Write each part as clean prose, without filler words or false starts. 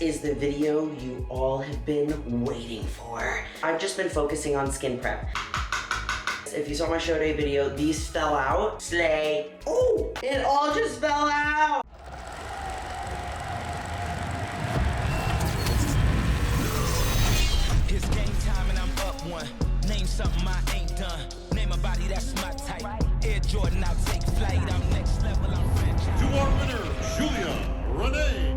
is the video you all have been waiting for. I've just been focusing on skin prep. If you saw my show day video, these fell out. Slay. Oh, it all just fell out. It's game time and I'm up one. Name something I ain't done. Name a body that's my type. Air Jordan, I'll take flight. I'm next level, I'm franchise. To our winner, Julia Renee.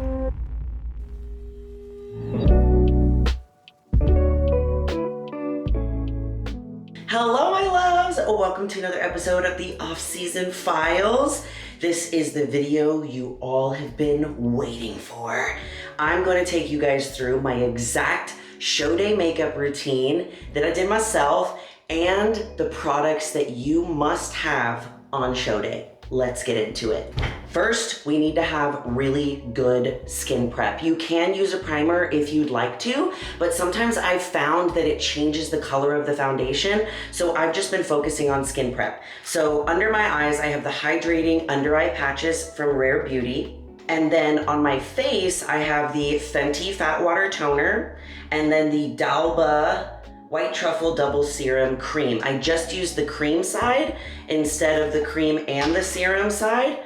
Hello, my loves. Welcome to another episode of the Off-Season Files. This is the video you all have been waiting for. I'm going to take you guys through my exact show day makeup routine that I did myself and the products that you must have on show day. Let's get into it. First, we need to have really good skin prep. You can use a primer if you'd like to, but sometimes I've found that it changes the color of the foundation, so I've just been focusing on skin prep. So under my eyes, I have the hydrating under eye patches from Rare Beauty. And then on my face, I have the Fenty Fat Water Toner, and then the Dalba White Truffle Double Serum Cream. I just use the cream side instead of the cream and the serum side.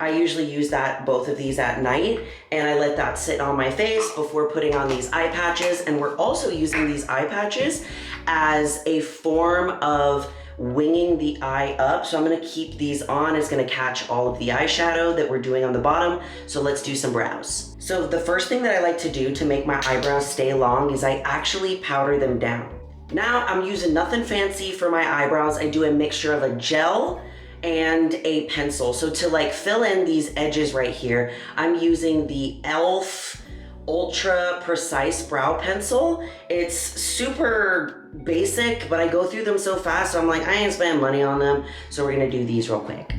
I usually use both of these at night, and I let that sit on my face before putting on these eye patches. And we're also using these eye patches as a form of winging the eye up. So I'm gonna keep these on. It's gonna catch all of the eyeshadow that we're doing on the bottom. So let's do some brows. So the first thing that I like to do to make my eyebrows stay long is I actually powder them down. Now I'm using nothing fancy for my eyebrows. I do a mixture of a gel and a pencil. So to like fill in these edges right here, I'm using the e.l.f. Ultra Precise Brow Pencil. It's super basic, but I go through them so fast, so I'm like, I ain't spending money on them, so we're gonna do these real quick.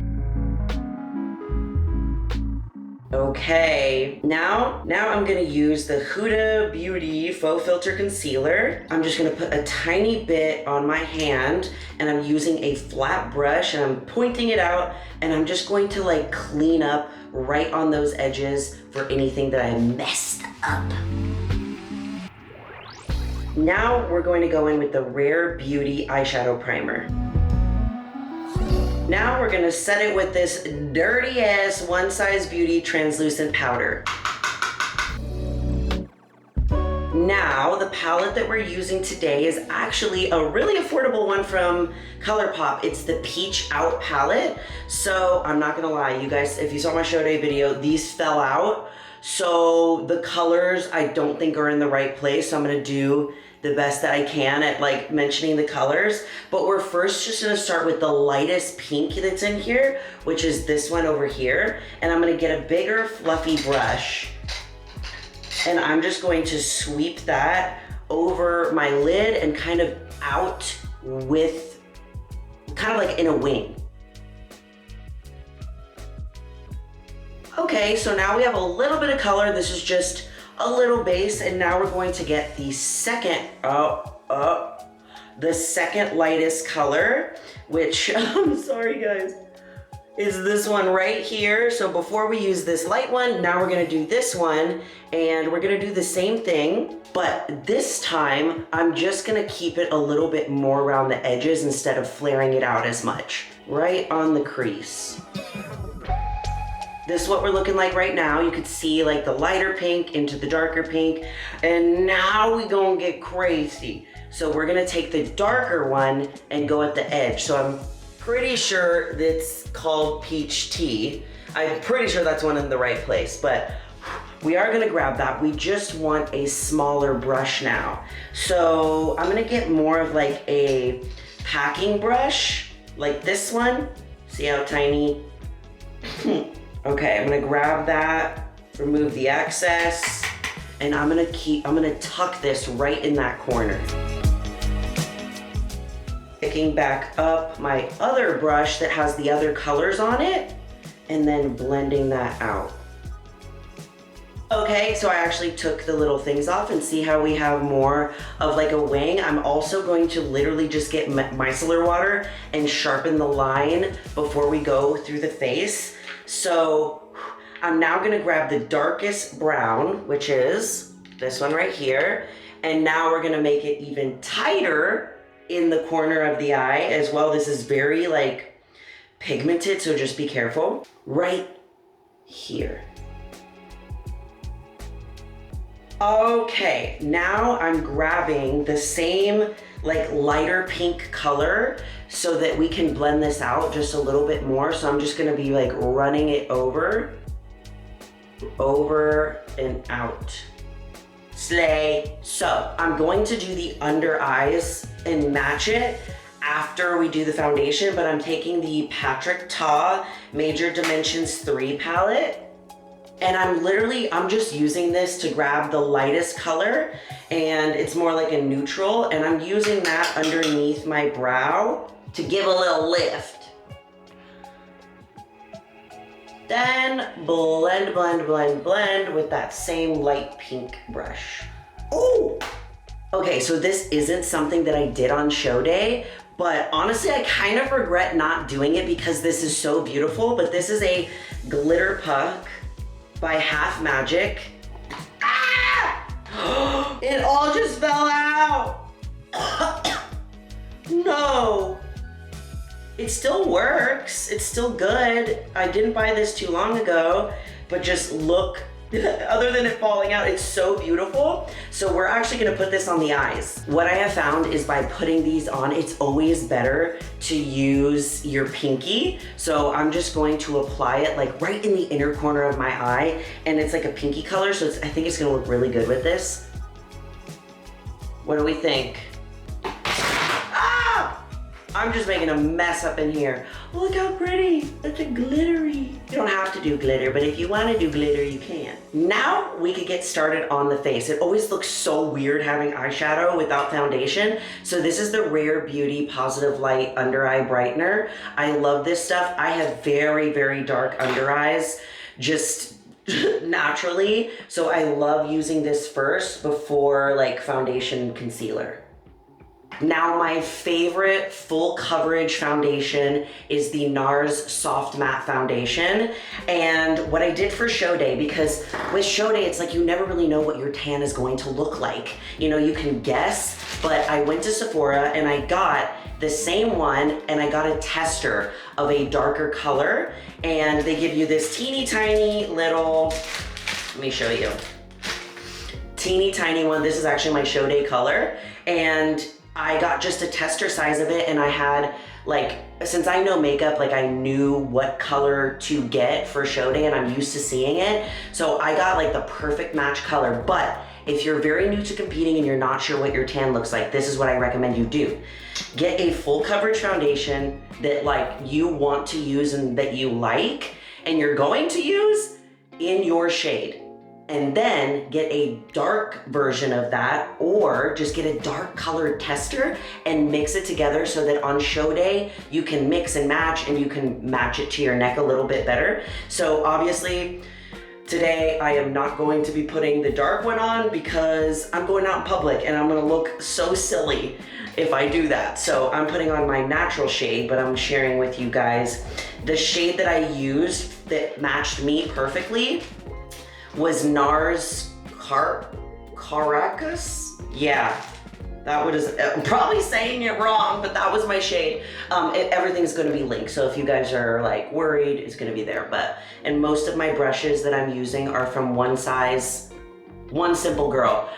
Okay, now I'm gonna use the Huda Beauty Faux Filter Concealer. I'm just gonna put a tiny bit on my hand, and I'm using a flat brush, and I'm pointing it out, and I'm just going to like clean up right on those edges for anything that I messed up. Now we're going to go in with the Rare Beauty Eyeshadow Primer. Now we're gonna set it with this dirty ass One Size Beauty translucent powder. Now, the palette that we're using today is actually a really affordable one from ColourPop. It's the Peach Out palette. So I'm not gonna lie, you guys, if you saw my show day video, these fell out. So the colors I don't think are in the right place. So I'm gonna do the best that I can at like mentioning the colors. But we're first just gonna start with the lightest pink that's in here, which is this one over here. And I'm gonna get a bigger fluffy brush, and I'm just going to sweep that over my lid and kind of out with, kind of like in a wing. Okay, so now we have a little bit of color. This is just a little base, and now we're going to get the second lightest color, which, I'm sorry guys, is this one right here. So before we use this light one, now we're gonna do this one, and we're gonna do the same thing, but this time I'm just gonna keep it a little bit more around the edges instead of flaring it out as much, right on the crease. This is what we're looking like right now. You could see like the lighter pink into the darker pink, and now we gonna get crazy. So we're gonna take the darker one and go at the edge. So I'm pretty sure that's called Peach Tea. I'm pretty sure that's one in the right place, but we are gonna grab that. We just want a smaller brush now. So I'm gonna get more of like a packing brush, like this one. See how tiny? Okay, I'm gonna grab that, remove the excess, and I'm gonna tuck this right in that corner. Picking back up my other brush that has the other colors on it, and then blending that out. Okay, so I actually took the little things off, and see how we have more of like a wing. I'm also going to literally just get micellar water and sharpen the line before we go through the face. So I'm now gonna grab the darkest brown, which is this one right here. And now we're gonna make it even tighter in the corner of the eye as well. This is very like pigmented, so just be careful. Right here. Okay, now I'm grabbing the same like lighter pink color so that we can blend this out just a little bit more. So I'm just gonna be like running it over and out. Slay. So I'm going to do the under eyes and match it after we do the foundation, but I'm taking the Patrick Ta Major Dimensions 3 palette. And I'm just using this to grab the lightest color, and it's more like a neutral, and I'm using that underneath my brow to give a little lift. Then blend, blend, blend, blend with that same light pink brush. Oh! Okay, so this isn't something that I did on show day, but honestly, I kind of regret not doing it because this is so beautiful, but this is a glitter puck by Half Magic. Ah! It all just fell out. No. It still works. It's still good. I didn't buy this too long ago, but just look, other than it falling out, it's so beautiful. So we're actually gonna put this on the eyes. What I have found is by putting these on, it's always better to use your pinky. So I'm just going to apply it like right in the inner corner of my eye, and it's like a pinky color, so I think it's gonna look really good with this. What do we think? I'm just making a mess up in here. Look how pretty. It's a glittery. You don't have to do glitter, but if you want to do glitter, you can. Now we could get started on the face. It always looks so weird having eyeshadow without foundation. So this is the Rare Beauty Positive Light Under Eye Brightener. I love this stuff. I have very, very dark under eyes, just naturally. So I love using this first before like foundation and concealer. Now my favorite full coverage foundation is the NARS Soft Matte Foundation. And what I did for show day, because with show day, it's like you never really know what your tan is going to look like. You know, you can guess, but I went to Sephora and I got the same one, and I got a tester of a darker color, and they give you this teeny tiny little, let me show you. Teeny tiny one. This is actually my show day color, and I got just a tester size of it, and I had like, since I know makeup, like I knew what color to get for show day and I'm used to seeing it. So I got like the perfect match color. But if you're very new to competing and you're not sure what your tan looks like, this is what I recommend you do. Get a full coverage foundation that like you want to use and that you like, and you're going to use in your shade. And then get a dark version of that, or just get a dark colored tester and mix it together so that on show day, you can mix and match, and you can match it to your neck a little bit better. So obviously, today I am not going to be putting the dark one on because I'm going out in public and I'm gonna look so silly if I do that. So I'm putting on my natural shade, but I'm sharing with you guys the shade that I used that matched me perfectly was NARS Caracas? Yeah, that was, I'm probably saying it wrong, but that was my shade. Everything's gonna be linked, so if you guys are like worried, it's gonna be there. And most of my brushes that I'm using are from One Size, One Simple Girl.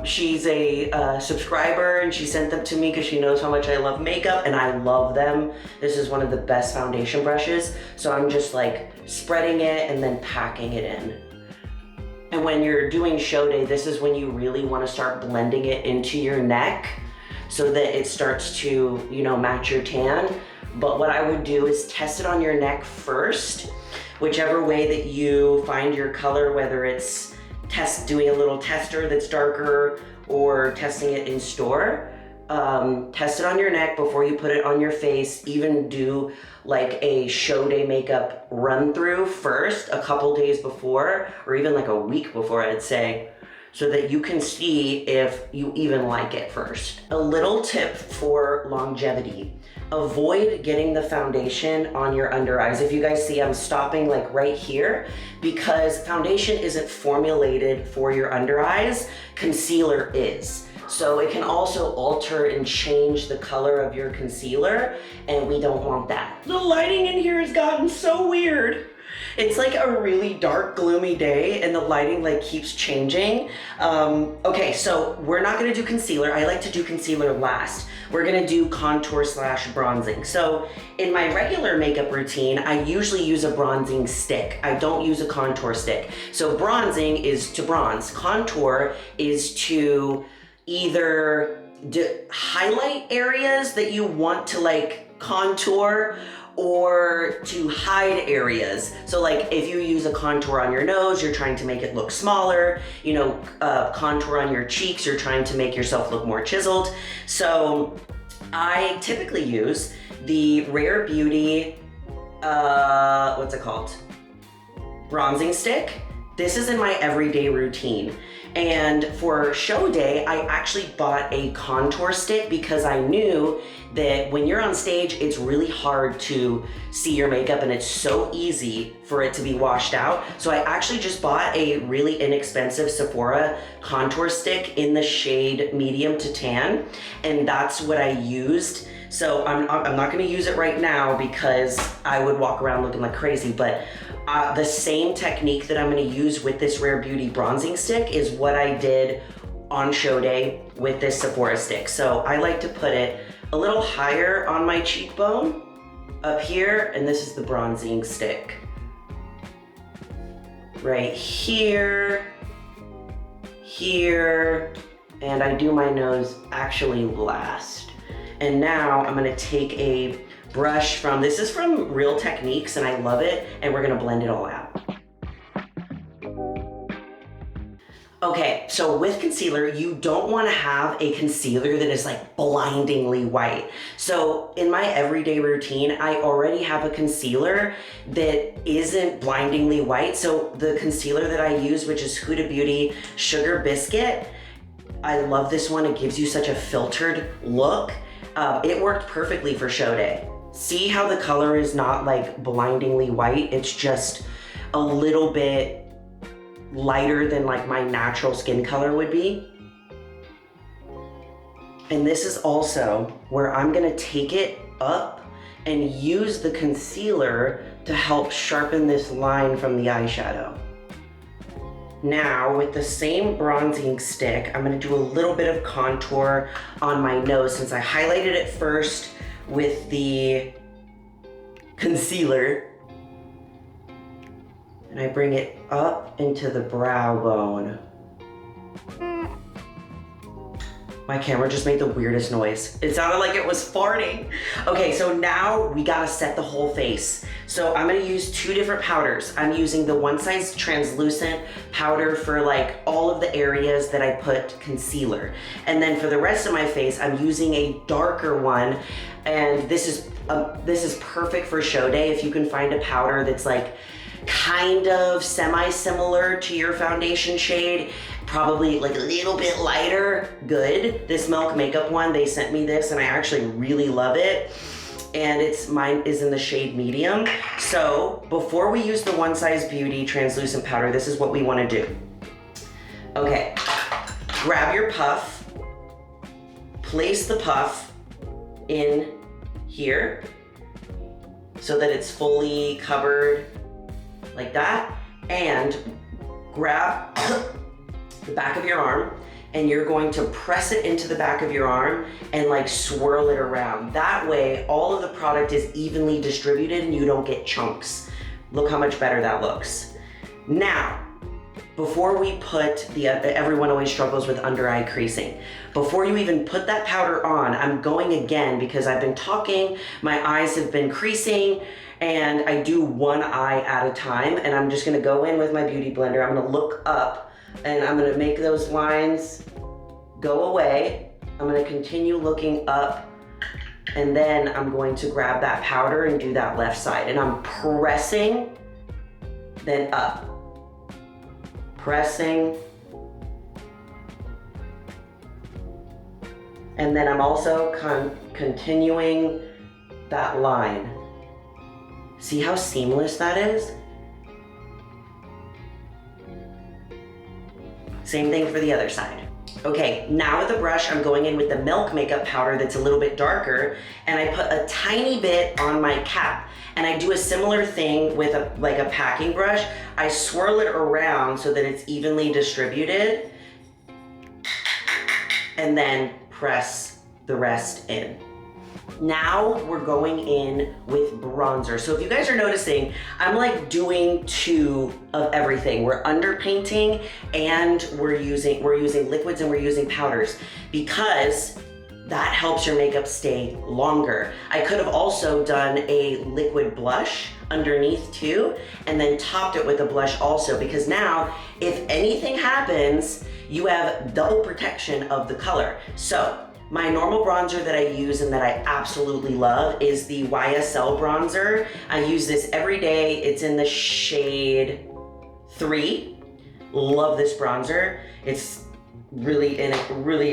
She's a subscriber, and she sent them to me because she knows how much I love makeup, and I love them. This is one of the best foundation brushes, so I'm just like spreading it and then packing it in. And when you're doing show day, this is when you really want to start blending it into your neck so that it starts to, you know, match your tan. But what I would do is test it on your neck first, whichever way that you find your color, whether it's doing a little tester that's darker or testing it in store. Test it on your neck before you put it on your face. Even do like a show day makeup run through first, a couple days before, or even like a week before, I'd say, so that you can see if you even like it first. A little tip for longevity. Avoid getting the foundation on your under eyes. If you guys see, I'm stopping like right here because foundation isn't formulated for your under eyes, concealer is. So it can also alter and change the color of your concealer, and we don't want that. The lighting in here has gotten so weird. It's like a really dark, gloomy day and the lighting like keeps changing. Okay, so we're not gonna do concealer. I like to do concealer last. We're gonna do contour / bronzing. So in my regular makeup routine, I usually use a bronzing stick. I don't use a contour stick. So bronzing is to bronze. Contour is to either highlight areas that you want to like contour or to hide areas. So like if you use a contour on your nose, you're trying to make it look smaller, you know, contour on your cheeks, you're trying to make yourself look more chiseled. So I typically use the Rare Beauty, what's it called? Bronzing stick. This is in my everyday routine. And for show day, I actually bought a contour stick because I knew that when you're on stage, it's really hard to see your makeup and it's so easy for it to be washed out. So I actually just bought a really inexpensive Sephora contour stick in the shade medium to tan, and that's what I used. So I'm not gonna use it right now because I would walk around looking like crazy, but the same technique that I'm gonna use with this Rare Beauty bronzing stick is what I did on show day with this Sephora stick. So I like to put it a little higher on my cheekbone up here, and this is the bronzing stick. Right here, here, and I do my nose actually last. And now I'm gonna take a brush from, this is from Real Techniques and I love it, and we're gonna blend it all out. Okay, so with concealer, you don't wanna have a concealer that is like blindingly white. So in my everyday routine, I already have a concealer that isn't blindingly white. So the concealer that I use, which is Huda Beauty Sugar Biscuit, I love this one. It gives you such a filtered look. It worked perfectly for show day. See how the color is not like blindingly white? It's just a little bit lighter than like my natural skin color would be. And this is also where I'm gonna take it up and use the concealer to help sharpen this line from the eyeshadow. Now, with the same bronzing stick, I'm gonna do a little bit of contour on my nose since I highlighted it first with the concealer. And I bring it up into the brow bone. My camera just made the weirdest noise. It sounded like it was farting. Okay, so now we gotta set the whole face. So I'm gonna use two different powders. I'm using the One Size translucent powder for like all of the areas that I put concealer. And then for the rest of my face, I'm using a darker one. And this is perfect for show day. If you can find a powder that's like kind of semi-similar to your foundation shade, probably like a little bit lighter, good. This Milk Makeup one, they sent me this and I actually really love it. And mine is in the shade medium. So before we use the One Size Beauty translucent powder, this is what we wanna do. Okay, grab your puff, place the puff in here so that it's fully covered like that, and grab the back of your arm and you're going to press it into the back of your arm and like swirl it around. That way, all of the product is evenly distributed and you don't get chunks. Look how much better that looks. Now, before we put everyone always struggles with under eye creasing. Before you even put that powder on, I'm going again because I've been talking, my eyes have been creasing, and I do one eye at a time, and I'm just gonna go in with my beauty blender. I'm gonna look up and I'm gonna make those lines go away. I'm gonna continue looking up, and then I'm going to grab that powder and do that left side. And I'm pressing, then up. Pressing, And then I'm also continuing that line. See how seamless that is? Same thing for the other side. Okay, now with the brush, I'm going in with the Milk makeup powder that's a little bit darker, and I put a tiny bit on my cap. And I do a similar thing with a packing brush. I swirl it around so that it's evenly distributed, and then press the rest in. Now we're going in with bronzer. So if you guys are noticing, I'm like doing two of everything. We're underpainting and we're using liquids and we're using powders because that helps your makeup stay longer. I could have also done a liquid blush underneath too, and then topped it with a blush also, because now if anything happens, you have double protection of the color. So my normal bronzer that I use and that I absolutely love is the YSL bronzer. I use this every day. It's in the shade 3. Love this bronzer. It's really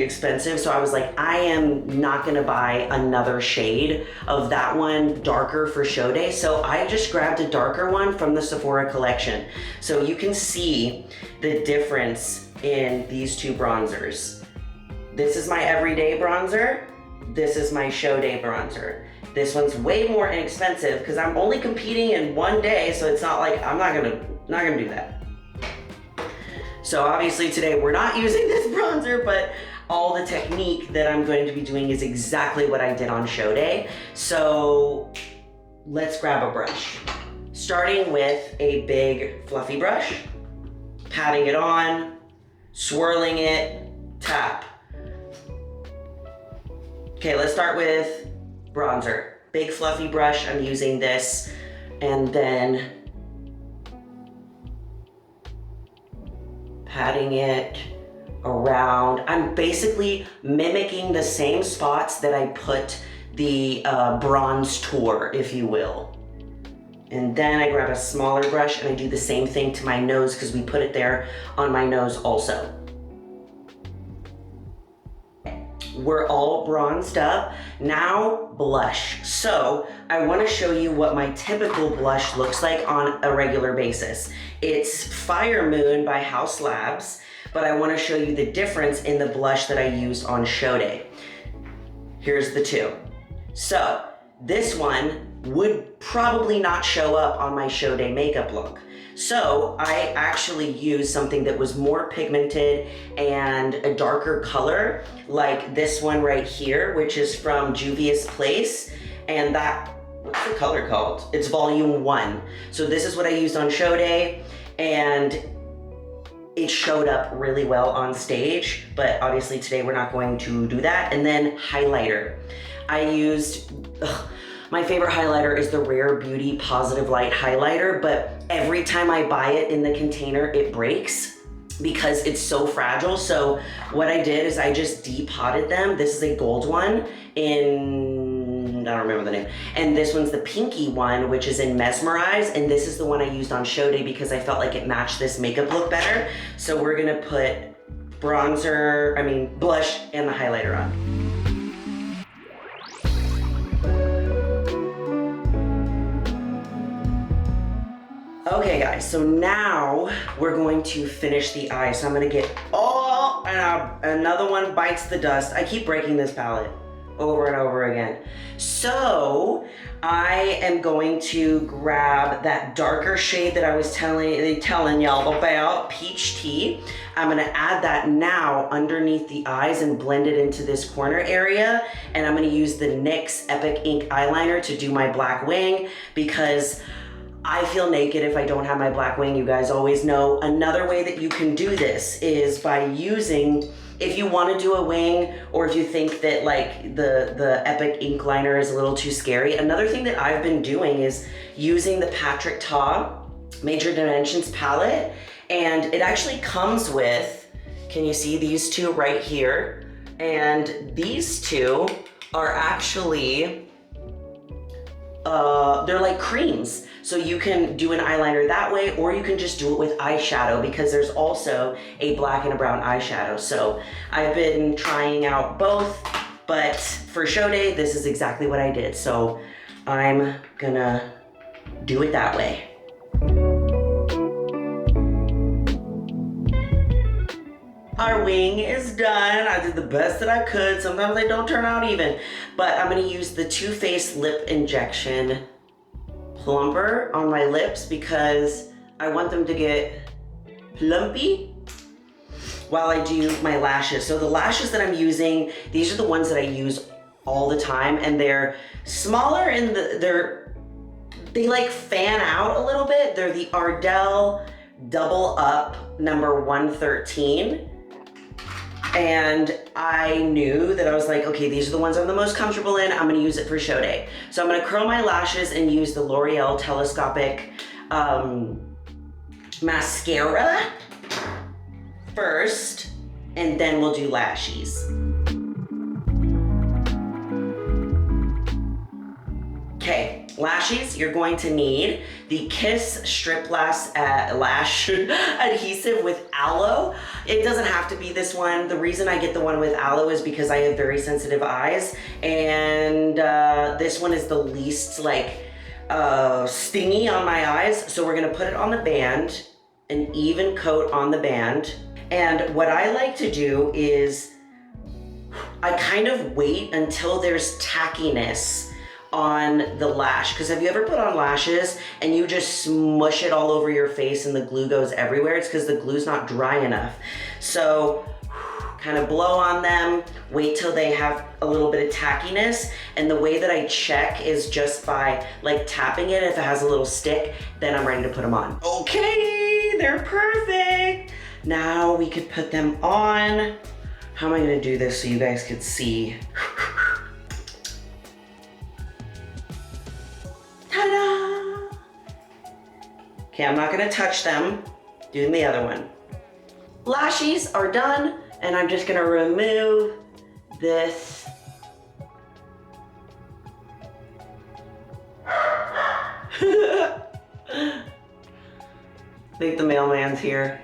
expensive. So I was like, I am not gonna buy another shade of that one darker for show day. So I just grabbed a darker one from the Sephora collection. So you can see the difference in these two bronzers. This is my everyday bronzer. This is my show day bronzer. This one's way more inexpensive because I'm only competing in one day, so it's not like I'm not gonna do that. So obviously today we're not using this bronzer, but all the technique that I'm going to be doing is exactly what I did on show day. So let's grab a brush. Starting with a big fluffy brush, patting it on, swirling it, tap. Okay, let's start with bronzer. Big fluffy brush, I'm using this, and then patting it around. I'm basically mimicking the same spots that I put the bronze tour, if you will. And then I grab a smaller brush and I do the same thing to my nose because we put it there on my nose also. We're all bronzed up. Now blush. So I want to show you what my typical blush looks like on a regular basis. It's Fire Moon by House Labs, but I want to show you the difference in the blush that I used on show day. Here's the two. So this one would probably not show up on my show day makeup look. So I actually used something that was more pigmented and a darker color, like this one right here, which is from Juvia's Place. And that, what's the color called? It's volume 1. So this is what I used on show day, and it showed up really well on stage, but obviously today we're not going to do that. And then highlighter. I used, my favorite highlighter is the Rare Beauty Positive Light highlighter, but every time I buy it in the container, it breaks because it's so fragile. So what I did is I just depotted them. This is a gold one in, I don't remember the name. And this one's the pinky one, which is in Mesmerize. And this is the one I used on show day because I felt like it matched this makeup look better. So we're gonna put blush and the highlighter on. Okay guys, so now we're going to finish the eye. So I'm gonna get another one bites the dust. I keep breaking this palette over and over again. So I am going to grab that darker shade that I was telling y'all about, Peach Tea. I'm gonna add that now underneath the eyes and blend it into this corner area. And I'm gonna use the NYX Epic Ink eyeliner to do my black wing because I feel naked if I don't have my black wing, you guys always know. Another way that you can do this is by using, if you want to do a wing, or if you think that like the Epic ink liner is a little too scary, another thing that I've been doing is using the Patrick Ta Major Dimensions palette, and it actually comes with, can you see these two right here? And these two are actually, they're like creams. So you can do an eyeliner that way, or you can just do it with eyeshadow because there's also a black and a brown eyeshadow. So I've been trying out both, But for show day, this is exactly what I did. So I'm gonna do it that way. Our wing is done. I did the best that I could. Sometimes they don't turn out even. But I'm gonna use the Too Faced Lip Injection Plumper on my lips because I want them to get plumpy while I do my lashes. So the lashes that I'm using, these are the ones that I use all the time, and they're smaller and they like fan out a little bit. They're the Ardell Double Up number 113. And I knew that I was like, okay, these are the ones I'm the most comfortable in. I'm gonna use it for show day. So I'm gonna curl my lashes and use the L'Oreal Telescopic mascara first, and then we'll do lashes. Okay, lashes, you're going to need the Kiss Strip Lash adhesive with aloe. It doesn't have to be this one. The reason I get the one with aloe is because I have very sensitive eyes, and this one is the least like stingy on my eyes. So we're gonna put it on the band, an even coat on the band. And what I like to do is I kind of wait until there's tackiness on the lash. Because have you ever put on lashes and you just smush it all over your face and the glue goes everywhere? It's because the glue's not dry enough. So kind of blow on them, wait till they have a little bit of tackiness. And the way that I check is just by like tapping it. If it has a little stick, then I'm ready to put them on. Okay, they're perfect. Now we could put them on. How am I gonna do this so you guys could see? Ta-da! Okay, I'm not gonna touch them. Doing the other one. Lashes are done, and I'm just gonna remove this. I think the mailman's here.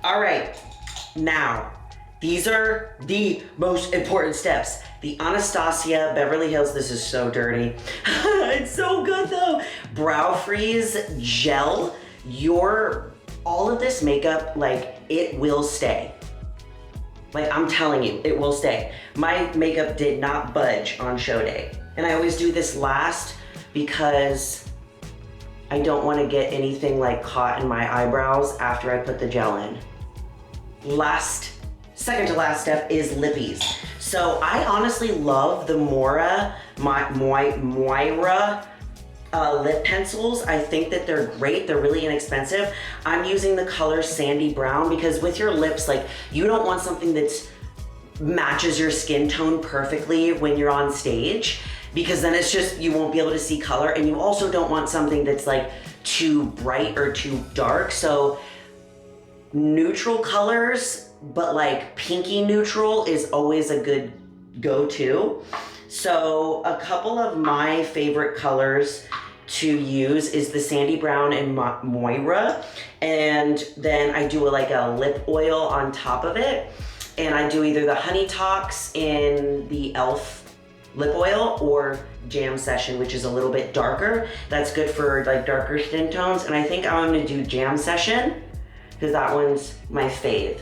All right, now, these are the most important steps. The Anastasia Beverly Hills, this is so dirty. It's so good though. Brow Freeze Gel. All of this makeup, like it will stay. Like I'm telling you, it will stay. My makeup did not budge on show day. And I always do this last because I don't want to get anything like caught in my eyebrows after I put the gel in. Second to last step is lippies. So I honestly love the Moira lip pencils. I think that they're great. They're really inexpensive. I'm using the color Sandy Brown because with your lips, like you don't want something that's matches your skin tone perfectly when you're on stage, because then it's just, you won't be able to see color. And you also don't want something that's like too bright or too dark. So neutral colors, but like pinky neutral is always a good go-to. So a couple of my favorite colors to use is the Sandy Brown and Moira. And then I do like a lip oil on top of it. And I do either the Honey Talks in the e.l.f. lip oil or Jam Session, which is a little bit darker. That's good for like darker skin tones. And I think I'm gonna do Jam Session because that one's my fave.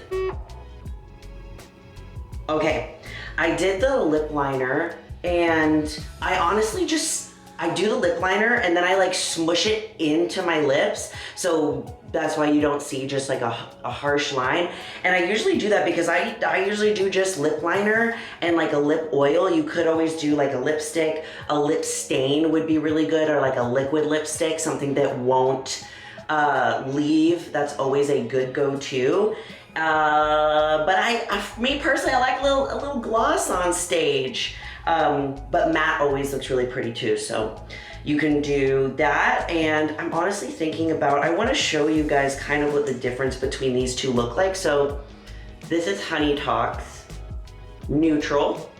Okay, I did the lip liner, and I honestly I do the lip liner and then I like smush it into my lips. So that's why you don't see just like a harsh line. And I usually do that because I usually do just lip liner and like a lip oil. You could always do like a lipstick. A lip stain would be really good, or like a liquid lipstick, something that won't leave. That's always a good go-to. But me personally, I like a little gloss on stage. But matte always looks really pretty too. So you can do that. And I'm honestly thinking about, I want to show you guys kind of what the difference between these two look like. So this is Honey Talks Neutral,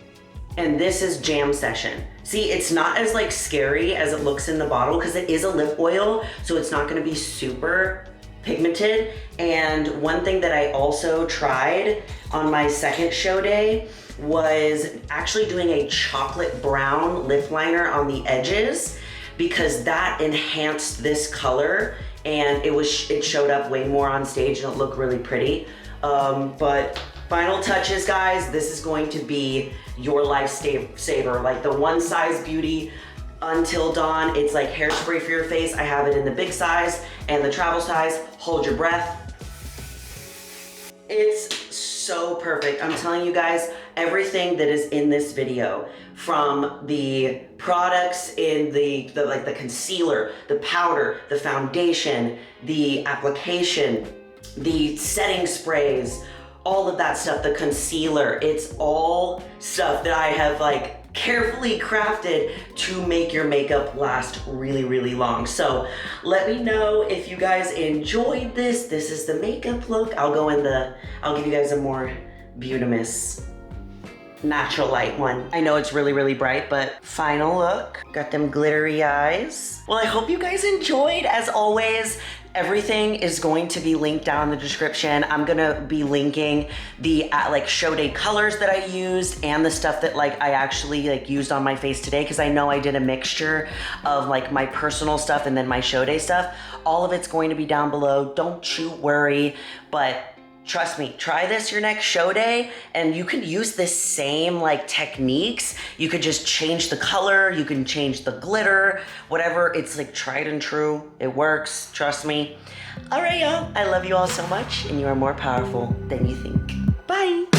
and this is Jam Session. See, it's not as like scary as it looks in the bottle because it is a lip oil, so it's not going to be super pigmented. And one thing that I also tried on my second show day was actually doing a chocolate brown lip liner on the edges, because that enhanced this color and it showed up way more on stage and it looked really pretty. But final touches, guys, this is going to be your lifesaver. Like the one size beauty until dawn. It's like hairspray for your face. I have it in the big size and the travel size. Hold your breath. It's so perfect. I'm telling you guys, everything that is in this video, from the products in the concealer, the powder, the foundation, the application, the setting sprays, all of that stuff, the concealer, it's all stuff that I have like carefully crafted to make your makeup last really, really long. So let me know if you guys enjoyed this. This is the makeup look. I'll give you guys a more beautimous natural light one. I know it's really, really bright, but final look. Got them glittery eyes. Well, I hope you guys enjoyed. As always, everything is going to be linked down in the description. I'm gonna be linking the like show day colors that I used and the stuff that like I actually like used on my face today, because I know I did a mixture of like my personal stuff and then my show day stuff. All of it's going to be down below. Don't you worry, but trust me, try this your next show day and you can use this same like techniques. You could just change the color, you can change the glitter, whatever. It's like tried and true. It works, trust me. All right, y'all. I love you all so much and you are more powerful than you think. Bye.